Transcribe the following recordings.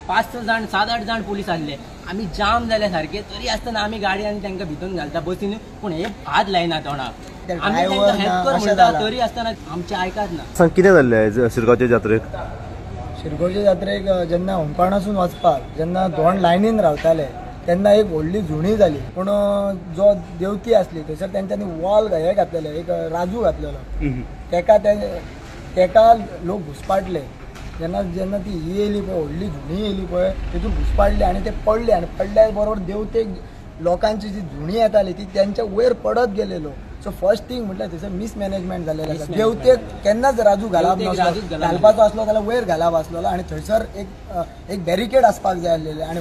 5-6 जाण 7-8 जाण पोलीस आसले। आम्ही जाम जाले सारखे, तरी आसतना आम्ही गाडी आणि तांकां भितून घालता बसीन, पण हे हात लायना तोंडाक। आम्ही तांकां हेल्प कर म्हणटा, तरी आसतना आमचे आयकात ना। सांग कितें जाल्लें शिरगांवच्या जात्रेक? शिरगांवच्या जात्रेक जेन्ना होमकाणासून वचपाक जेन्ना दोन लायनीन रावताले तेन्ना एक व्हडली झुणी जाली, पण जो देवती आसली थंयसर तेंच्यांनी वॉल हे घातलेले, एक राजू घातलेलो, तेका लोक घुसपाटले। जेन्ना जेन्ना ती ही येयली पळय, व्हडली झुणी येयली पळय, तितून घुसपाटले आनी ते पडले, आनी पडल्या बरोबर देवतेक लोकांची जी झुणी येताली ती त्यांच्या वयर पडत गेलेलो। सो फर्स्ट थिंग म्हटल्यार थंयसर मिसमॅनेजमेंट जाल्लेलें आसा। देवतेक केन्नाच राजू घालप नासलो, घालपाचो आसलो जाल्यार वयर घालप आसलेलो, आनी थंयसर एक बॅरिकेड आसपाक जाय आसलेले, आनी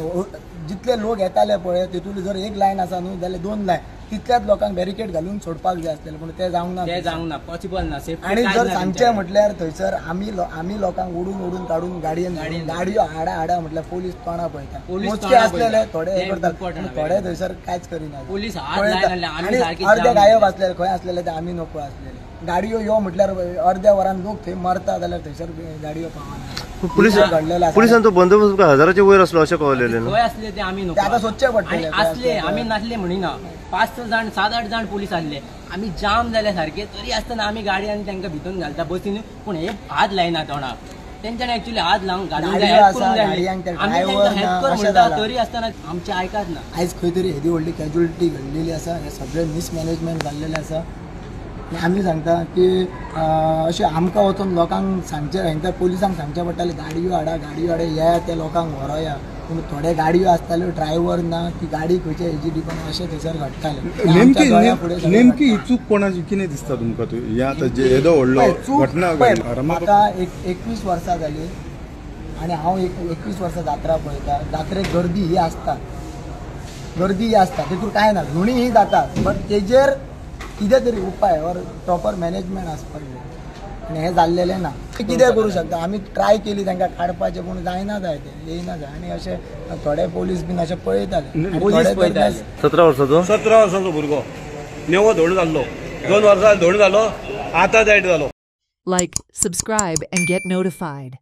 जितले लोक येताले पळय तितून जर एक लायन आसा न्हू जाल्यार 2 लायन, तितल्याच लोकांक बॅरिकेड घालून सोडपाक जाय आसलेले, पण ते जावंक ना, पॉसिबल ना। आनी जर सांगचे म्हटल्यार थंयसर आमी लोकांक ओडून काडून गाडयो हाडा म्हटल्यार पोलीस तोंडा पळयता। मोजके आसलेले थोडे हे करतात, थोडे थंयसर कांयच करिना। पोलीस अर्धे गायब आसलेले, खंय आसलेले ते आमी नकळो आसलेले। गाडयो यो म्हटल्यार अर्ध्या वरान लोक थंय मरता जाल्यार थंयसर गाडयो पावना। पुलिसांचो बंदोबस्त हजाराच्या वयर असलो अशें कळलेलें। खंय आसले ते आमी नकळो, आता सोदचे पडटले। आसले आमी नासले म्हणिना, 5-6 जाण 7-8 जाण पोलीस आसले। आम्ही जाम जाले सारखे, तरी आसतना आम्ही गाडी आणि तांकां भितून घालता बसीन, पण हे हात लायना तोंडाक। तेंच्यानी एक्चुअली हात लावंक गाडयांक हेल्प कर म्हणटा, तरी आसतना आमचे आयकात ना। आयज खंय तरी येदी व्हडली कॅज्युअलिटी घडलेली आसा, हे सगळे मिसमॅनेजमेंट जाल्लेले आसा। आमी सांगता की अशें आमकां वचून लोकांक सांगचे, हांकां पुलिसांक सांगचे पडटाले गाडयो हाडा या त्या लोकांक व्हरोया, पूण थोडे गाडयो आसताल्यो ड्रायव्हर ना, ती गाडी खंयच्या हेजी डिपेंड अशें थंयसर घडटालें। नेमकी ही चूक कोणाची कितें दिसता तुमकां? हे आतां जे येदो व्हडलो घटना म्हाका 21 वर्सां जाली आनी हांव 21 वर्सां जात्रा पळयता। जात्रेक गर्दी ही आसता, तितून कांय ना, झुणी ही जाता, बट तेजेर कितें तरी उपाय और प्रॉपर मॅनेजमेंट आसपाक जाय, आनी हें जाल्लेलें ना। कितें करूं शकता, आमी ट्राय केली तांकां काडपाचें, पूण जायना जाय तें, येयना जाय। आनी अशें थोडे पोलीस बीन अशें पळयताले। 17 वर्साचो भुरगो नेवो धोंड जाल्लो, 2 वर्सां धोंड जालो, आतां जायट जालो। Like, subscribe and get notified.